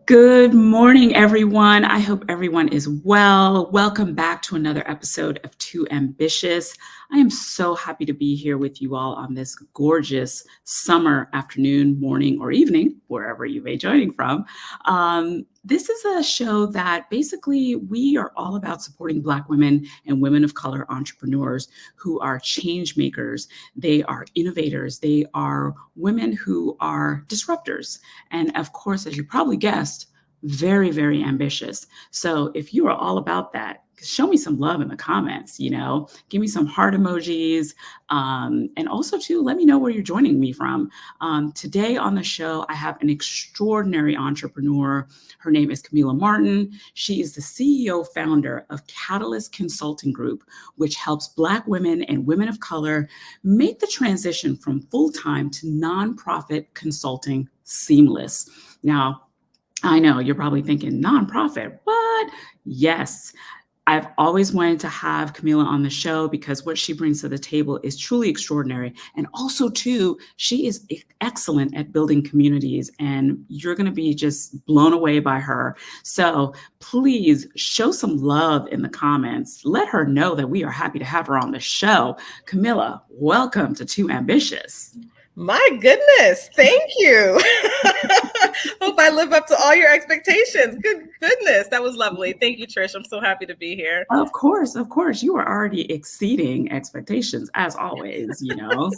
Good morning, everyone. I hope everyone is well. Welcome back to another episode of Too Ambitious. I am so happy to be here with you all on this gorgeous summer afternoon, morning, or evening, wherever you may be joining from. This is a show that basically we are all about supporting Black women and women of color entrepreneurs who are change makers. They are innovators. They are women who are disruptors. And of course, as you probably guessed, very, very ambitious. So if you are all about that, show me some love in the comments, give me some heart emojis. And also too, let me know where you're joining me from. Today on the show, I have an extraordinary entrepreneur. Her name is Kamilah Martin. She is the CEO founder of Katalyst Consultant Group, which helps Black women and women of color make the transition from full-time to nonprofit consulting seamless. Now, I know you're probably thinking, nonprofit, what? Yes. I've always wanted to have Kamilah on the show because what she brings to the table is truly extraordinary. And also, too, she is excellent at building communities, and you're going to be just blown away by her. So please show some love in the comments. Let her know that we are happy to have her on the show. Kamilah, welcome to Too Ambitious. My goodness, thank you. Hope I live up to all your expectations. Goodness, that was lovely. Thank you, Trish. I'm so happy to be here. Of course. You are already exceeding expectations as always,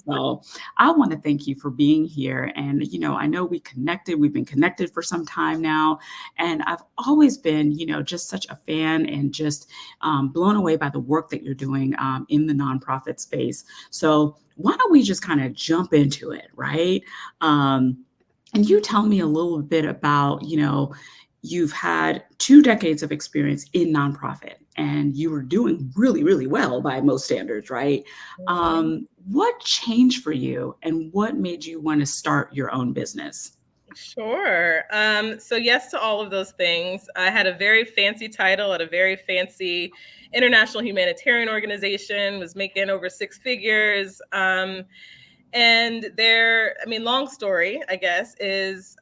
So I want to thank you for being here. And, I know we've been connected for some time now. And I've always been, just such a fan and just blown away by the work that you're doing in the nonprofit space. So why don't we just kind of jump into it, right? And you tell me a little bit about, you've had 2 decades of experience in nonprofit and you were doing really, really well by most standards, right? What changed for you and what made you want to start your own business? Sure. So yes to all of those things. I had a very fancy title at a very fancy international humanitarian organization, was making over 6 figures. And long story, I guess, is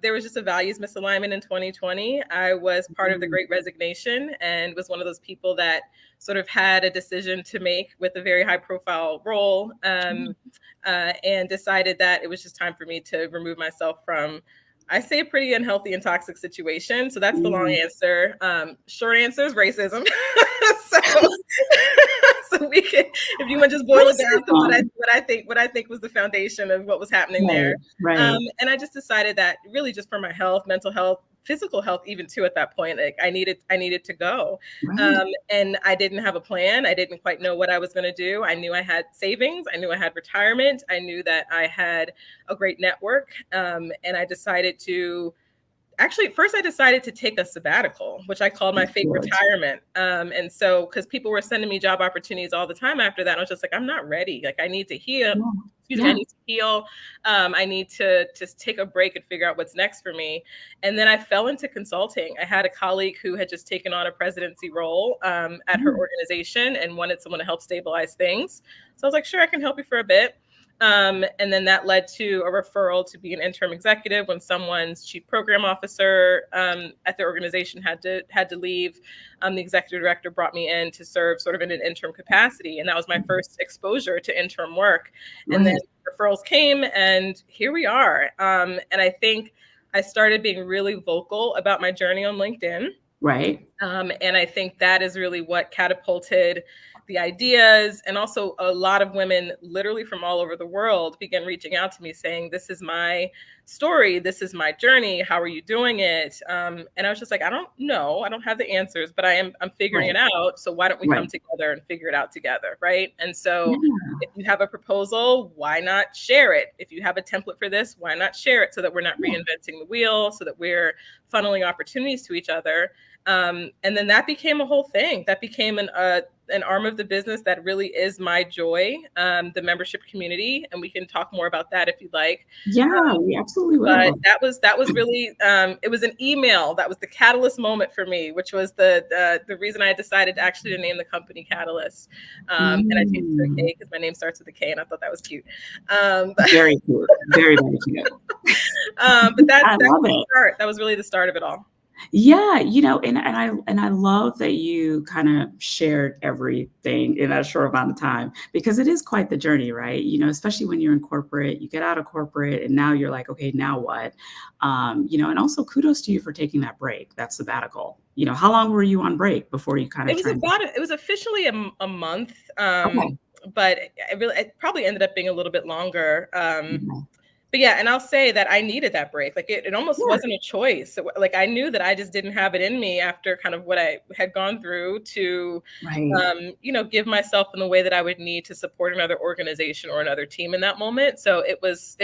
there was just a values misalignment in 2020. I was part of the Great Resignation and was one of those people that sort of had a decision to make with a very high profile role and decided that it was just time for me to remove myself from, I say, a pretty unhealthy and toxic situation. So that's the long answer. Short answer is racism. So we can, if you want to just boil it down to what I think was the foundation of what was happening there. Right. And I just decided that really just for my health, mental health, physical health, even too, at that point, like I needed to go. Right. And I didn't have a plan. I didn't quite know what I was going to do. I knew I had savings. I knew I had retirement. I knew that I had a great network. And I decided to first I decided to take a sabbatical, which I called my fake retirement. And so, because people were sending me job opportunities all the time after that, I was just like, I'm not ready. Like, I need to heal. I need to heal. I need to just take a break and figure out what's next for me. And then I fell into consulting. I had a colleague who had just taken on a presidency role at her organization and wanted someone to help stabilize things. So I was like, sure, I can help you for a bit. And then that led to a referral to be an interim executive when someone's chief program officer at their organization had to leave. The executive director brought me in to serve sort of in an interim capacity. And that was my first exposure to interim work. And then referrals came and here we are. And I think I started being really vocal about my journey on LinkedIn. Right. And I think that is really what catapulted the ideas. And also a lot of women literally from all over the world began reaching out to me saying, this is my story. This is my journey. How are you doing it? And I was just like, I don't know. I don't have the answers, but I'm figuring it out. So why don't we come together and figure it out together? Right. And so if you have a proposal, why not share it? If you have a template for this, why not share it so that we're not reinventing the wheel, so that we're funneling opportunities to each other. And then that became a whole thing. That became an arm of the business that really is my joy, the membership community. And we can talk more about that if you'd like. Yeah, we absolutely But will. that was really, it was an email that was the catalyst moment for me, which was the reason I decided actually to name the company Katalyst. And I changed it to a K because my name starts with a K, and I thought that was cute. Very cute. Very, very cute. But I love it. That was really the start of it all. Yeah, and I love that you kind of shared everything in that short amount of time, because it is quite the journey, right? Especially when you're in corporate, you get out of corporate and now you're like, okay, now what? And also kudos to you for taking that break, that sabbatical. How long were you on break before you kind of it was officially a month. Okay. But it probably ended up being a little bit longer. Okay. But yeah, and I'll say that I needed that break. Like it almost Yeah. wasn't a choice. So, like I knew that I just didn't have it in me after kind of what I had gone through to, Right. give myself in the way that I would need to support another organization or another team in that moment. So it was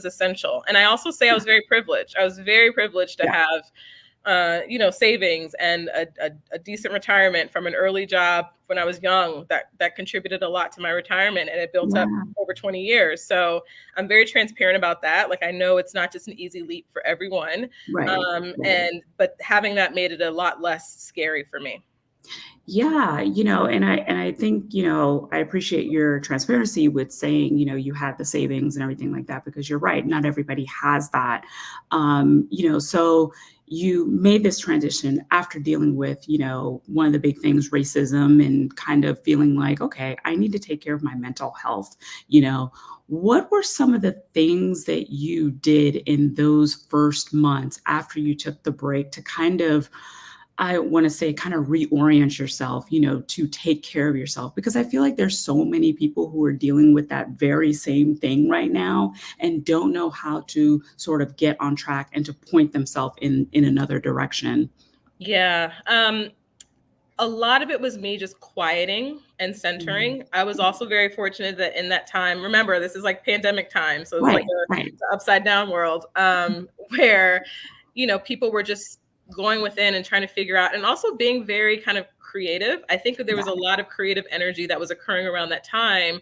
essential. And I also say I was very privileged. I was very privileged to Yeah. have savings and a decent retirement from an early job when I was young that contributed a lot to my retirement, and it built up Yeah. over 20 years. So I'm very transparent about that. Like I know it's not just an easy leap for everyone. Right. But having that made it a lot less scary for me. Yeah, and I think, I appreciate your transparency with saying, you had the savings and everything like that, because you're right, not everybody has that. So you made this transition after dealing with, one of the big things, racism, and kind of feeling like, okay, I need to take care of my mental health. What were some of the things that you did in those first months after you took the break to kind of, I want to say, kind of reorient yourself, to take care of yourself? Because I feel like there's so many people who are dealing with that very same thing right now and don't know how to sort of get on track and to point themselves in another direction. Yeah. A lot of it was me just quieting and Mhm. centering. I was also very fortunate that in that time, remember, this is like pandemic time. So it's like Right, right. the upside down world, where, people were just going within and trying to figure out, and also being very kind of creative. I think that there was a Yeah, lot of creative energy that was occurring around that time,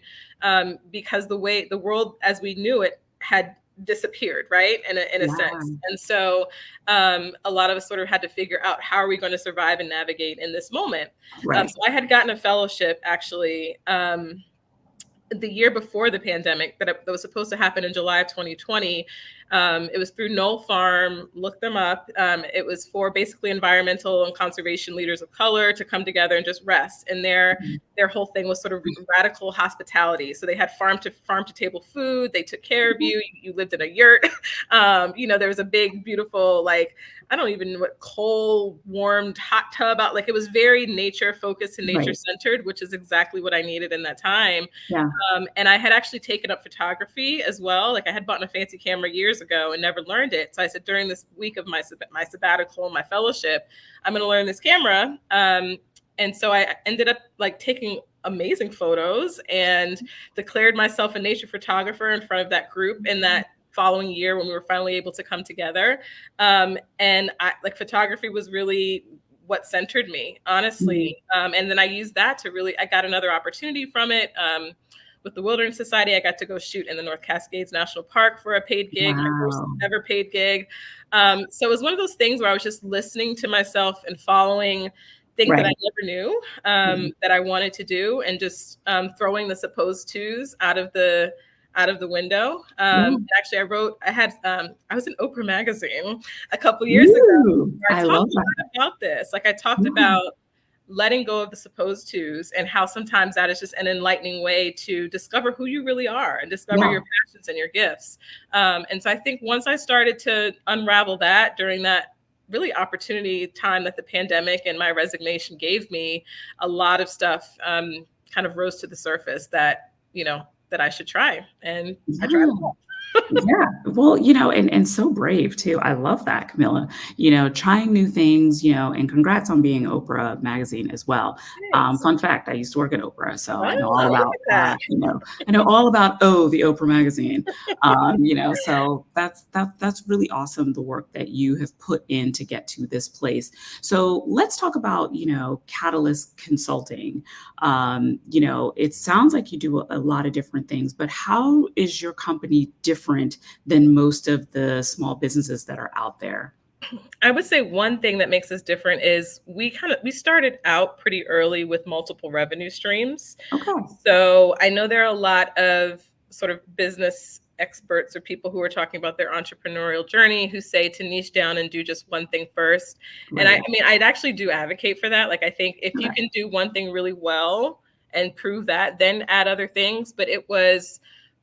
because the way the world as we knew it had disappeared, right? In a sense. yeah, And so a lot of us sort of had to figure out, how are we going to survive and navigate in this moment? right. So I had gotten a fellowship actually, the year before the pandemic, that was supposed to happen in July of 2020. It was through Knoll Farm. Look them up. It was for basically environmental and conservation leaders of color to come together and just rest. And their whole thing was sort of radical hospitality. So they had farm to table food. They took care of you. You lived in a yurt. There was a big, beautiful, like, I don't even know what, coal warmed hot tub out. Like it was very nature focused and nature Right. centered, which is exactly what I needed in that time. Yeah. And I had actually taken up photography as well. Like I had bought a fancy camera years ago and never learned it. So I said, during this week of my sabbatical and my fellowship, I'm going to learn this camera. And so I ended up like taking amazing photos and declared myself a nature photographer in front of that group in that following year when we were finally able to come together. And photography was really what centered me, Mhm. honestly. And then I used that to really, I got another opportunity from it. With the Wilderness Society, I got to go shoot in the North Cascades National Park for a paid gig, my first Wow. ever paid gig. So it was one of those things where I was just listening to myself and following things that I Right. never knew, Mhm. that I wanted to do, and just throwing the supposed tos out of the window. Yeah. Actually, I was in Oprah magazine a couple years ago, Ooh, where I I talked love a that. lot about this. Like I talked Yeah. about letting go of the supposed tos, and how sometimes that is just an enlightening way to discover who you really are and discover Yeah. your passions and your gifts. And so I think once I started to unravel that during that really opportunity time that the pandemic and my resignation gave me, a lot of stuff kind of rose to the surface that I should try. And I tried it Yeah. all. Yeah. Well, and so brave too. I love that, Camilla. Trying new things, and congrats on being Oprah magazine as well. Thanks. Fun fact, I used to work at Oprah, so I know all Oh, look about, at that. I know all about, the Oprah magazine. So that's really awesome, the work that you have put in to get to this place. So let's talk about, Katalyst Consulting. It sounds like you do a lot of different things, but how is your company different than most of the small businesses that are out there? I would say one thing that makes us different is we started out pretty early with multiple revenue streams. Okay. So I know there are a lot of sort of business experts or people who are talking about their entrepreneurial journey who say to niche down and do just one thing first. And I Right. mean, I'd actually do advocate for that. Like, I think if you Okay. can do one thing really well and prove that, then add other things. But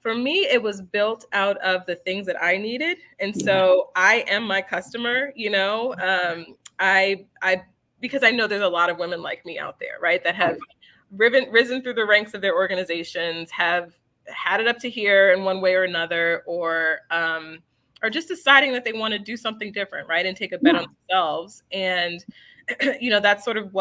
for me, it was built out of the things that I needed. And Yeah. so I am my customer, I because I know there's a lot of women like me out there, right, that have Right. risen through the ranks of their organizations, have had it up to here in one way or another, or are just deciding that they want to do something different, right, and take a bet Yeah. on themselves. And that's sort of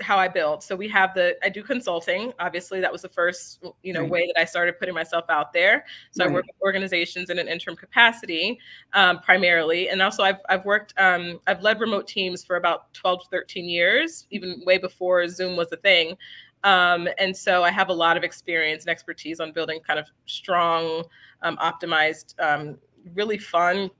how I build. So I do consulting. Obviously, that was the first, Right. way that I started putting myself out there. So I work Right. with organizations in an interim capacity, primarily. And also I've led remote teams for about 12 to 13 years, even way before Zoom was a thing. And so I have a lot of experience and expertise on building kind of strong, optimized, really fun,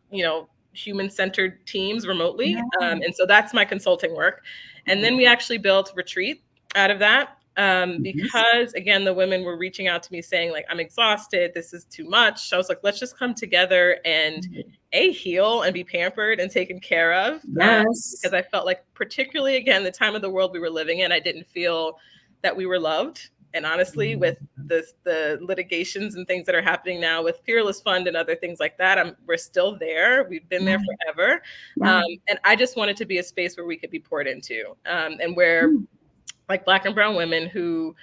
human-centered teams remotely. Yeah. And so that's my consulting work. And then we actually built Retreat out of that, Yes. because, again, the women were reaching out to me saying, like, I'm exhausted. This is too much. So I was like, let's just come together and heal and be pampered and taken care of. Yes. Because I felt like, particularly, again, the time of the world we were living in, I didn't feel that we were loved. And honestly, with the litigations and things that are happening now with Fearless Fund and other things like that, we're still there. We've been there Yeah. forever. Yeah. And I just wanted to be a space where we could be poured into, and where, Mm. like, Black and brown women who,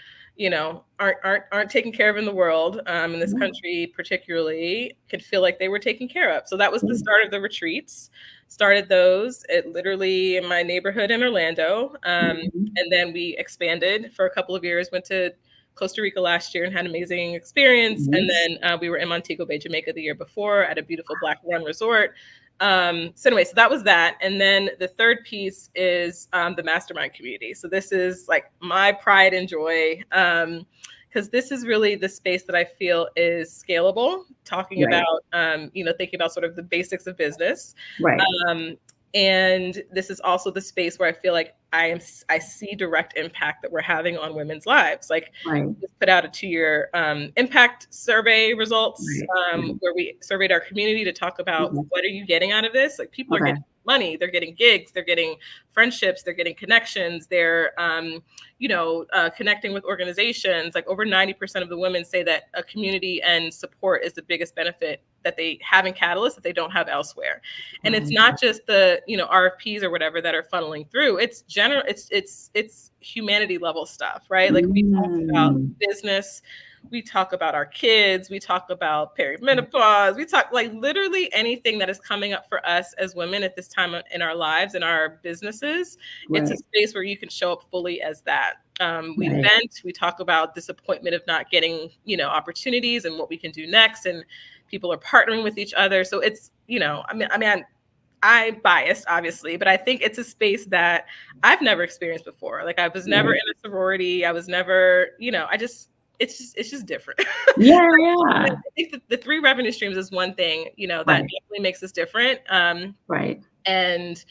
aren't taken care of in the world, in this Yeah. country particularly, could feel like they were taken care of. So that was the Yeah. start of the retreats. Started those literally in my neighborhood in Orlando, Mhm. and then we expanded for a couple of years. Went to Costa Rica last year and had an amazing experience. And Yes. then we were in Montego Bay, Jamaica the year before at a beautiful Black run resort. So anyway, so that was that. And then the third piece is the mastermind community. So this is like my pride and joy, because this is really the space that I feel is scalable, talking Right. about, thinking about sort of the basics of business. Right. Um, and this is also the space where I feel like I see direct impact that we're having on women's lives. Like, Right. we just put out a 2-year impact survey results, Right. Right. where we surveyed our community to talk about, Mhm. what are you getting out of this? Like, people are Okay. getting money, they're getting gigs, they're getting friendships, they're getting connections, they're connecting with organizations. Like, over 90% of the women say that a community and support is the biggest benefit that they have in Katalyst that they don't have elsewhere. And it's Right. not just the RFPs or whatever that are funneling through. It's general. It's humanity level stuff, right? Like, we talk about Mm. business, we talk about our kids, we talk about perimenopause, we talk, like, literally anything that is coming up for us as women at this time in our lives and our businesses. It's a Right. space where you can show up fully as that. We Right. vent, we talk about disappointment of not getting, opportunities and what we can do next. And people are partnering with each other. So it's, I biased, obviously, but I think it's a space that I've never experienced before. Like, I was never Right. in a sorority. I was never, it's just different. Yeah. I Yeah. think that the 3 revenue streams is one thing, that Right. definitely makes us different. Right. And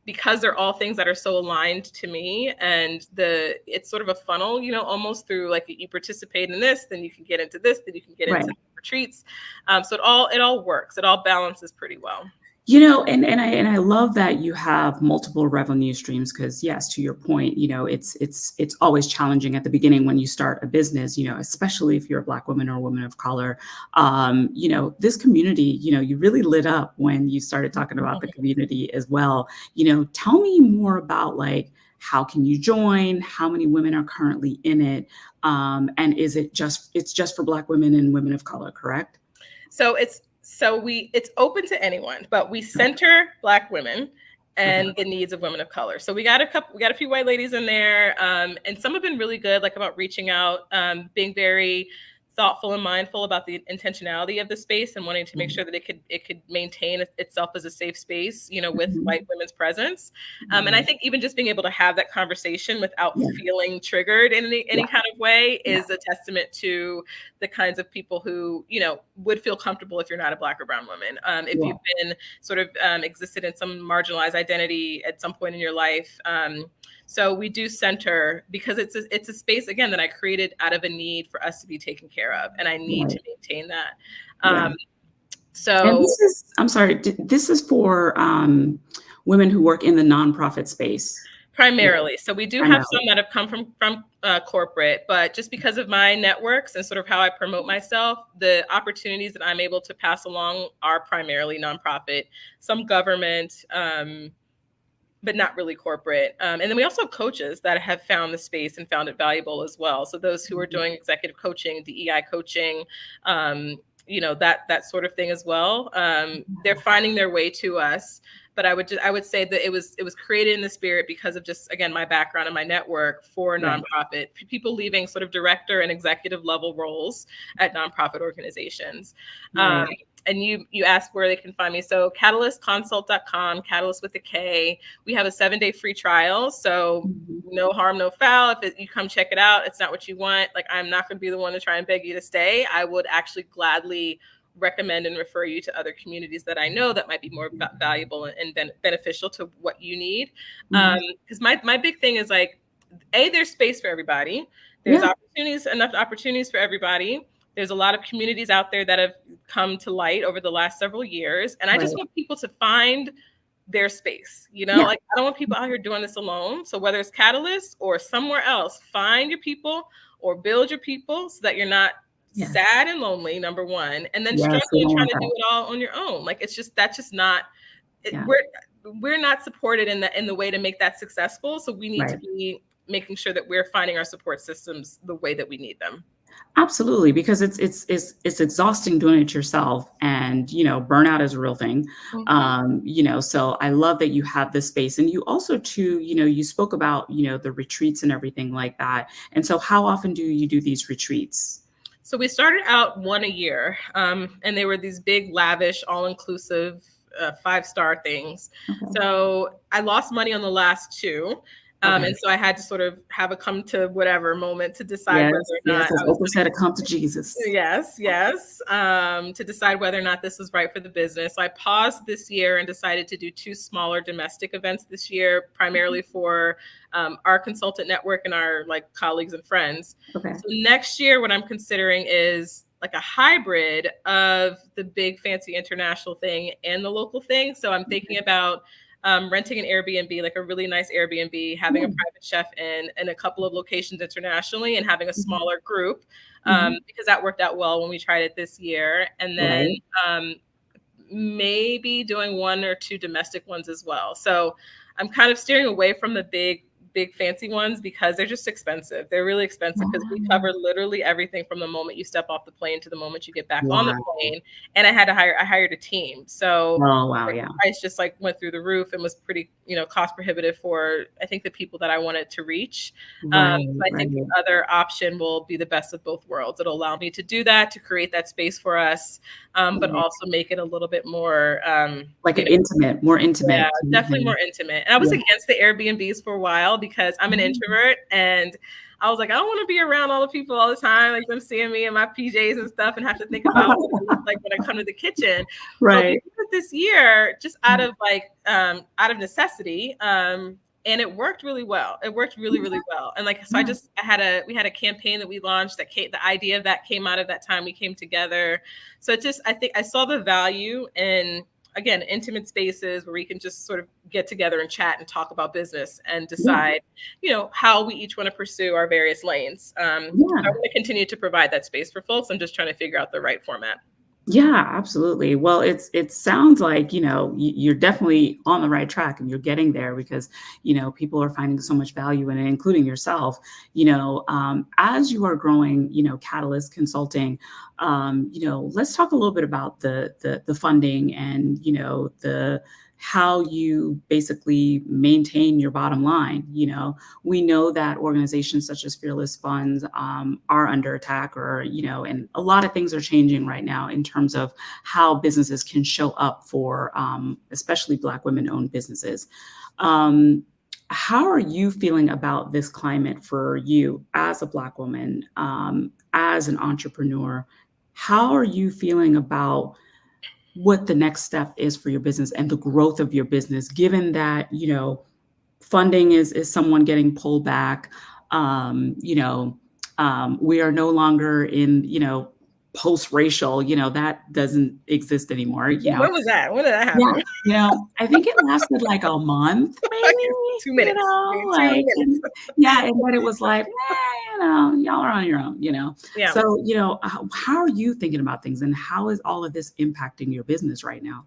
because they're all things that are so aligned to me, and it's sort of a funnel, almost through, like, you participate in this, then you can get into this, then you can get Right. into retreats. So it all works. It all balances pretty well. And I love that you have multiple revenue streams because yes, to your point, it's always challenging at the beginning when you start a business, especially if you're a Black woman or a woman of color. This community, you really lit up when you started talking about the community as well. Tell me more about, like, how can you join? How many women are currently in it? And it's just for Black women and women of color, correct? So it's open to anyone, but we center Black women and the needs of women of color. So we got a few white ladies in there, and some have been really good, like about reaching out, being very thoughtful and mindful about the intentionality of the space and wanting to make sure that it could maintain itself as a safe space, with white women's presence. And I think even just being able to have that conversation without feeling triggered in any kind of way is a testament to the kinds of people who, would feel comfortable if you're not a Black or brown woman. If you've been sort of existed in some marginalized identity at some point in your life. So we do center, because it's a space, again, that I created out of a need for us to be taken care of. And I need to maintain that. So I'm sorry, this is for women who work in the nonprofit space. Primarily. So we do have some that have come from corporate, but just because of my networks and sort of how I promote myself, the opportunities that I'm able to pass along are primarily nonprofit, some government, but not really corporate. And then we also have coaches that have found the space and found it valuable as well. So those who are doing executive coaching, DEI coaching, that sort of thing as well. They're finding their way to us. But I would say that it was created in the spirit because of just, again, my background and my network for nonprofit people leaving sort of director and executive level roles at nonprofit organizations. And you asked where they can find me. So KatalystConsult.com, Katalyst with a K. We have a 7-day free trial. So no harm, no foul. If you come check it out, it's not what you want. Like, I'm not going to be the one to try and beg you to stay. I would actually gladly recommend and refer you to other communities that I know that might be more valuable and beneficial to what you need. Because my big thing is, like, there's space for everybody. There's enough opportunities for everybody. There's a lot of communities out there that have come to light over the last several years. And I just want people to find their space, like, I don't want people out here doing this alone. So whether it's Katalyst or somewhere else, find your people or build your people so that you're not sad and lonely, number one, and then struggling and trying to do it all on your own. Like, that's just not, we're not supported in the way to make that successful. So we need to be making sure that we're finding our support systems the way that we need them. Absolutely, because it's exhausting doing it yourself, and burnout is a real thing. So I love that you have this space, and you also too, you spoke about the retreats and everything like that. And so, how often do you do these retreats? So we started out one a year, and they were these big, lavish, all-inclusive 5-star things. So I lost money on the last 2. And so I had to sort of have a come to whatever moment to decide whether or not. As Oprah said, a come to Jesus. Yes. To decide whether or not this was right for the business. So I paused this year and decided to do 2 smaller domestic events this year, primarily for our consultant network and our colleagues and friends. So next year, what I'm considering is like a hybrid of the big fancy international thing and the local thing. So I'm thinking about renting an Airbnb, like a really nice Airbnb, having a private chef in a couple of locations internationally, and having a smaller group, because that worked out well when we tried it this year. And then maybe doing 1 or 2 domestic ones as well. So I'm kind of steering away from the big fancy ones because they're just expensive. They're really expensive because we cover literally everything from the moment you step off the plane to the moment you get back on the plane. And I hired a team. So the price just went through the roof and was pretty, cost prohibitive for, I think, the people that I wanted to reach. So I think the other option will be the best of both worlds. It'll allow me to do that, to create that space for us, but also make it a little bit more intimate, more intimate. Yeah, definitely more intimate. And I was against the Airbnbs for a while because I'm an introvert, and I was like, I don't want to be around all the people all the time, like them seeing me in my PJs and stuff, and have to think about what it looks like when I come to the kitchen. But we did it this year just out of necessity. And it worked really well. It worked really, really well. And we had a campaign that we launched the idea of that came out of that time we came together. So I think I saw the value in, again, intimate spaces where we can just sort of get together and chat and talk about business and decide, how we each want to pursue our various lanes. I want to continue to provide that space for folks. I'm just trying to figure out the right format. Yeah, absolutely. Well, it sounds like, you're definitely on the right track and you're getting there because, people are finding so much value in it, including yourself. As you are growing, Katalyst Consulting, let's talk a little bit about the funding and, the how you basically maintain your bottom line. We know that organizations such as Fearless Funds are under attack, or and a lot of things are changing right now in terms of how businesses can show up for, especially Black women-owned businesses. Um, how are you feeling about this climate for you as a Black woman, as an entrepreneur? How are you feeling about what the next step is for your business and the growth of your business, given that, funding is someone getting pulled back. We are no longer in, post-racial, that doesn't exist anymore, When was that? When did that Yeah, happen? I think it lasted like a month, maybe, Okay, 2 minutes. Okay, 2 minutes. yeah, and then it was like, y'all are on your own, Yeah. So, how are you thinking about things and how is all of this impacting your business right now?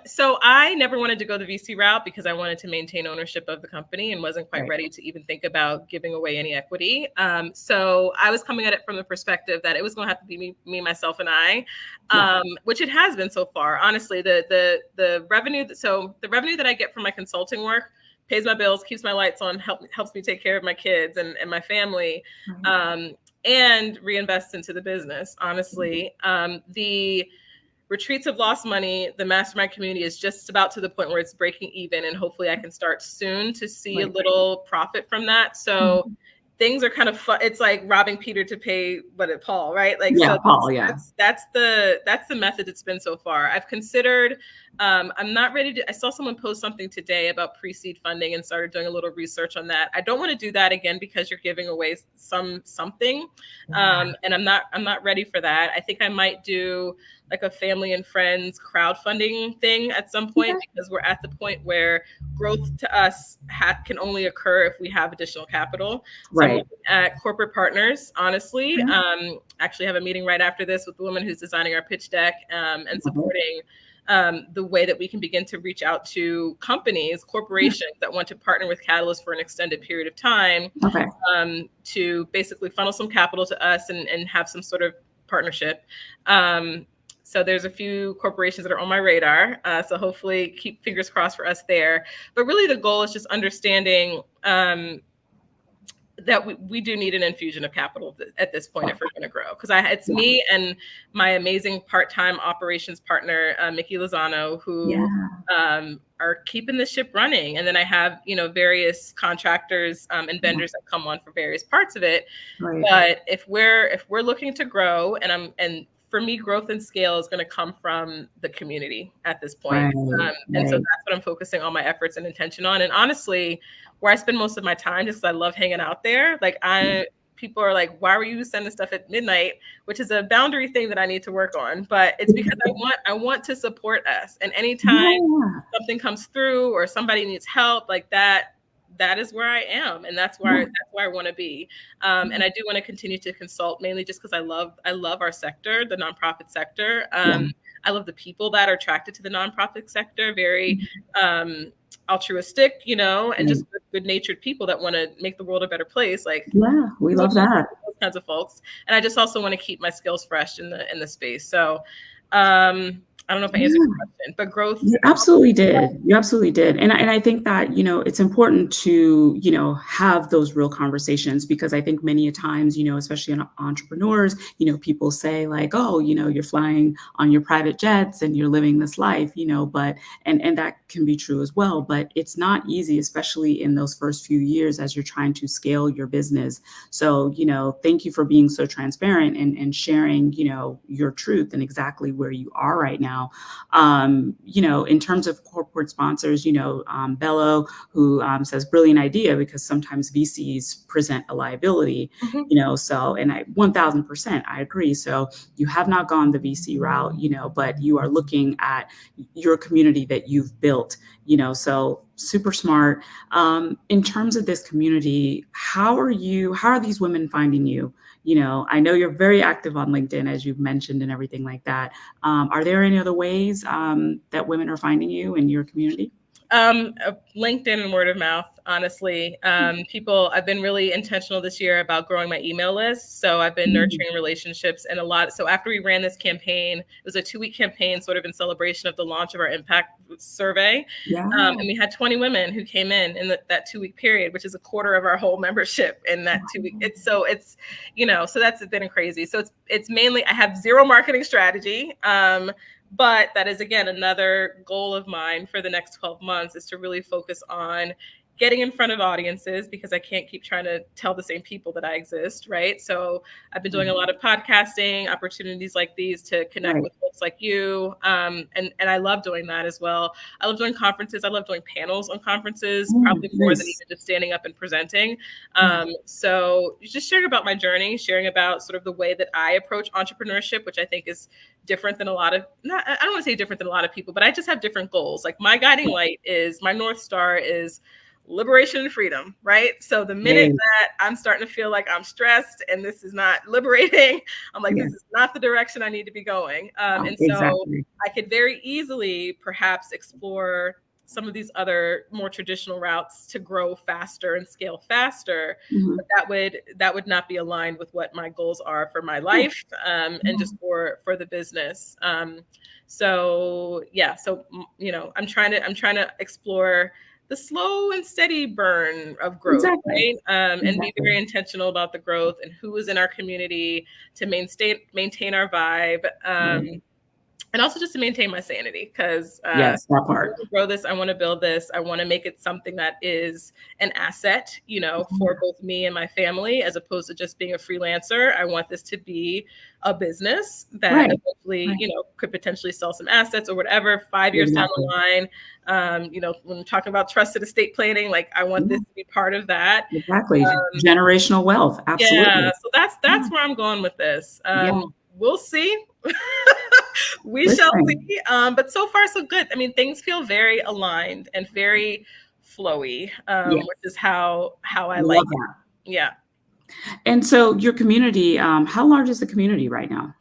So I never wanted to go the VC route because I wanted to maintain ownership of the company and wasn't quite Right. ready to even think about giving away any equity. So I was coming at it from the perspective that it was going to have to be me, myself, and I, Yeah. which it has been so far. Honestly, the revenue. So the revenue that I get from my consulting work pays my bills, keeps my lights on, helps me take care of my kids and my family, Right. and reinvest into the business. Honestly, the retreats have lost money. The mastermind community is just about to the point where it's breaking even, and hopefully I can start soon to see a Right. little profit from that. So Mhm. things are kind of fun. It's like robbing Peter to pay Paul, right? Like, Yeah, so Paul, yeah. that's the method it's been so far. I've considered, I'm not ready to, I saw someone post something today about pre-seed funding and started doing a little research on that. I don't want to do that again because you're giving away something. Yeah. And I'm not ready for that. I think I might do like a family and friends crowdfunding thing at some point, Okay. because we're at the point where growth to us can only occur if we have additional capital. So I'm Right. looking at corporate partners, honestly. Okay. Actually have a meeting right after this with the woman who's designing our pitch deck, and Love it. supporting the way that we can begin to reach out to companies, Yeah. corporations that want to partner with Katalyst for an extended period of time, Okay. to basically funnel some capital to us and have some sort of partnership. So there's a few corporations that are on my radar. So hopefully keep fingers crossed for us there. But really the goal is just understanding that we do need an infusion of capital at this point if we're going to grow. Because it's Yeah. me and my amazing part-time operations partner, Mickey Lozano, who Yeah. are keeping the ship running. And then I have, various contractors and vendors that come on for various parts of it. Right. But if we're looking to grow, and for me, growth and scale is going to come from the community at this point. Right. And so Right. that's what I'm focusing all my efforts and intention on. And honestly, where I spend most of my time, just because I love hanging out there, people are like, why were you sending stuff at midnight? Which is a boundary thing that I need to work on. But it's because I want to support us. And anytime Yeah. something comes through or somebody needs help like that, that is where I am, and that's where I want to be. And I do want to continue to consult, mainly just because I love our sector, the nonprofit sector. Yeah. I love the people that are attracted to the nonprofit sector, very altruistic, and Right. just good-natured people that want to make the world a better place. Like, Yeah, we love that. those kinds of folks. And I just also want to keep my skills fresh in the space. So I don't know if I answered Yeah. your question, but growth. You absolutely did. You absolutely did. And I think that, it's important to, have those real conversations because I think many a times, especially in entrepreneurs, people say like, oh, you're flying on your private jets and you're living this life, but and that can be true as well. But it's not easy, especially in those first few years as you're trying to scale your business. So, thank you for being so transparent and sharing, your truth and exactly where you are right now. In terms of corporate sponsors, Bello, who says brilliant idea because sometimes VCs present a liability, so, and I 1000% I agree. So you have not gone the VC route, but you are looking at your community that you've built, so super smart. In terms of this community, how are these women finding you? I know you're very active on LinkedIn, as you've mentioned, and everything like that. Are there any other ways that women are finding you in your community? LinkedIn and word of mouth, honestly. I've been really intentional this year about growing my email list. So I've been nurturing relationships and a lot. So after we ran this campaign, it was a 2-week campaign sort of in celebration of the launch of our impact survey. Yeah. And we had 20 women who came in that 2-week period, which is a quarter of our whole membership in that 2 week. So that's been crazy. So it's mainly, I have zero marketing strategy. But that is, again, another goal of mine for the next 12 months is to really focus on getting in front of audiences, because I can't keep trying to tell the same people that I exist, right? So I've been doing a lot of podcasting, opportunities like these to connect with folks like you. And I love doing that as well. I love doing conferences. I love doing panels on conferences, probably more than even just standing up and presenting. So just sharing about my journey, sharing about sort of the way that I approach entrepreneurship, which I think is different than I don't want to say different than a lot of people, but I just have different goals. Like my guiding light is, my North Star is liberation and freedom, right? So the minute that I'm starting to feel like I'm stressed and this is not liberating, I'm like, this is not the direction I need to be going. So I could very easily perhaps explore some of these other more traditional routes to grow faster and scale faster. But that would not be aligned with what my goals are for my life, and just for the business. I'm trying to explore the slow and steady burn of growth, right? And be very intentional about the growth and who is in our community to maintain our vibe. And also just to maintain my sanity, because I want to grow this, I want to build this, I want to make it something that is an asset, for both me and my family, as opposed to just being a freelancer. I want this to be a business that eventually, could potentially sell some assets or whatever, 5 years down the line. When I'm talking about trusted estate planning, like I want this to be part of that. Generational wealth. Absolutely. Yeah. So that's where I'm going with this. We'll see. We shall see. But so far, so good. I mean, things feel very aligned and very flowy, which is how I like it. Yeah. And so your community, how large is the community right now?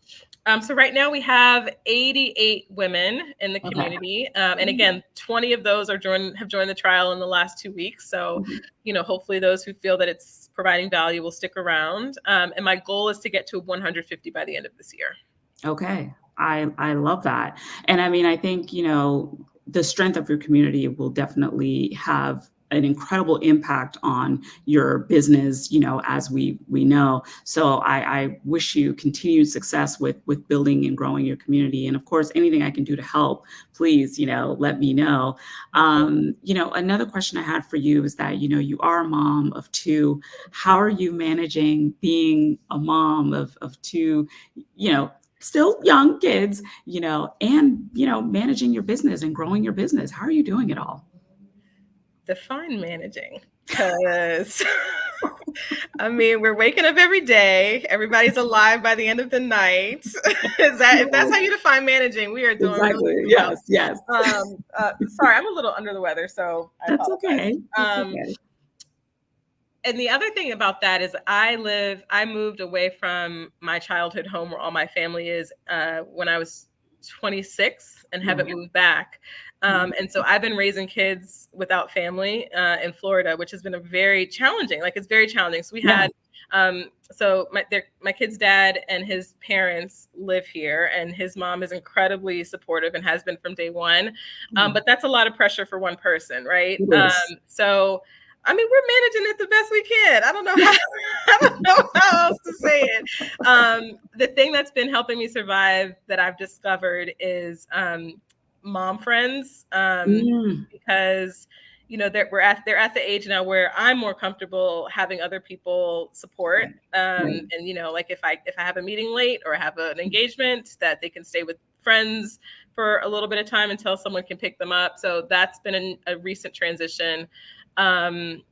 So right now we have 88 women in the community. And again, 20 of those have joined the trial in the last 2 weeks. So, hopefully those who feel that it's providing value will stick around. And my goal is to get to 150 by the end of this year. Okay. I love that. And I mean, I think, the strength of your community will definitely have an incredible impact on your business, as we know. So I wish you continued success with building and growing your community. And of course, anything I can do to help, please, let me know. Another question I had for you is that, you are a mom of 2. How are you managing being a mom of 2, still young kids, and, managing your business and growing your business? How are you doing it all? Define managing, because I mean, we're waking up every day. Everybody's alive by the end of the night. If that's how you define managing, we are doing really well. Yes. Sorry, I'm a little under the weather, so that's okay. Okay. And the other thing about that is I moved away from my childhood home where all my family is when I was 26 and haven't moved back. And so I've been raising kids without family in Florida, which has been very challenging. Like, it's very challenging. So we had, my kid's dad and his parents live here, and his mom is incredibly supportive and has been from day one. But that's a lot of pressure for one person, right? So I mean, we're managing it the best we can. I don't know how else to say it. The thing that's been helping me survive that I've discovered is mom friends, because they're at the age now where I'm more comfortable having other people support. And like if I have a meeting late or I have an engagement, that they can stay with friends for a little bit of time until someone can pick them up. So that's been a recent transition. And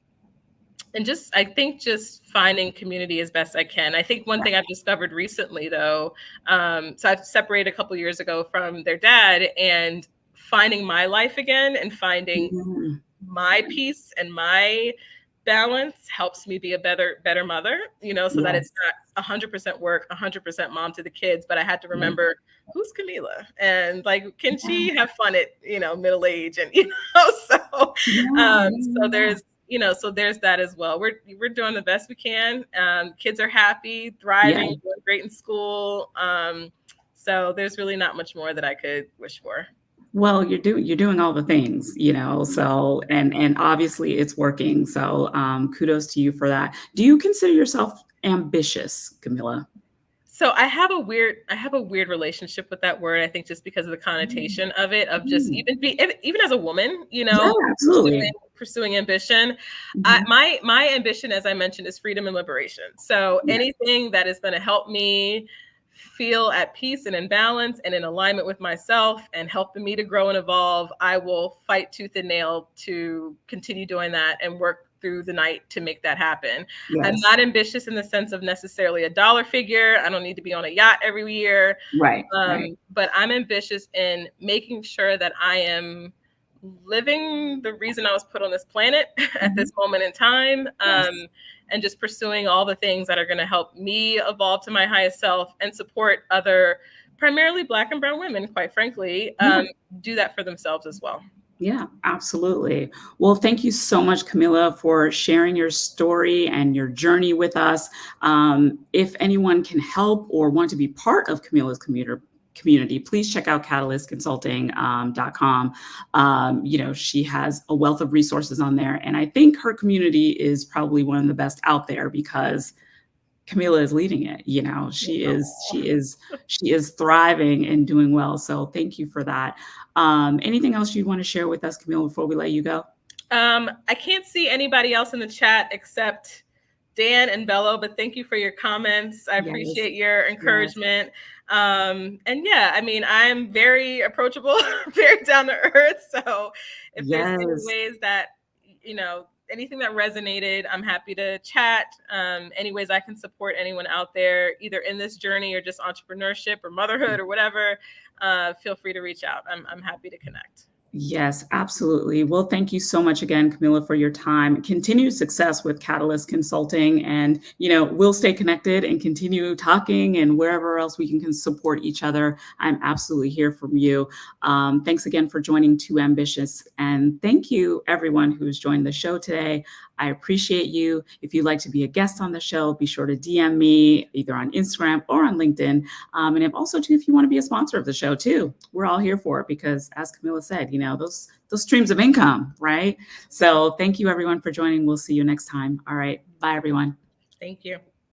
I think just finding community as best I can. I think one thing I've discovered recently, though, so I've separated a couple of years ago from their dad, and finding my life again and finding my peace and my balance helps me be a better mother, so that it's not 100% work, 100% mom to the kids. But I had to remember, who's Kamilah, and like, can she have fun at middle age, and so there's so there's that as well. We're doing the best we can. Kids are happy, thriving, doing great in school. So there's really not much more that I could wish for. Well, you're doing all the things, so, and obviously it's working. So kudos to you for that. Do you consider yourself ambitious, Kamilah? So I have a weird relationship with that word. I think just because of the connotation of it, of just even as a woman, absolutely. pursuing ambition. My ambition, as I mentioned, is freedom and liberation. So anything that is going to help me feel at peace and in balance and in alignment with myself and helping me to grow and evolve, I will fight tooth and nail to continue doing that and work through the night to make that happen. I'm not ambitious in the sense of necessarily a dollar figure. I don't need to be on a yacht every year. Right. But I'm ambitious in making sure that I am living the reason I was put on this planet at this moment in time. And just pursuing all the things that are going to help me evolve to my highest self and support other, primarily Black and brown women, quite frankly, do that for themselves as well. Yeah, absolutely. Well, thank you so much, Kamilah, for sharing your story and your journey with us. If anyone can help or want to be part of Kamilah's community, please check out KatalystConsulting.com. She has a wealth of resources on there. And I think her community is probably one of the best out there because Kamilah is leading it. She is thriving and doing well. So thank you for that. Anything else you'd want to share with us, Kamilah, before we let you go? I can't see anybody else in the chat except Dan and Bello, but thank you for your comments. I appreciate your encouragement. And I'm very approachable, very down to earth. So if there's any ways that, anything that resonated, I'm happy to chat. Any ways I can support anyone out there, either in this journey or just entrepreneurship or motherhood or whatever, feel free to reach out. I'm happy to connect. Yes, absolutely. Well, thank you so much again, Kamilah, for your time. Continued success with Katalyst Consulting. And, we'll stay connected and continue talking, and wherever else we can support each other. I'm absolutely here for you. Thanks again for joining Too Ambitious. And thank you, everyone who's joined the show today. I appreciate you. If you'd like to be a guest on the show, be sure to DM me either on Instagram or on LinkedIn. And if you want to be a sponsor of the show too, we're all here for it because, as Kamilah said, those streams of income, right? So thank you, everyone, for joining. We'll see you next time. All right. Bye, everyone. Thank you.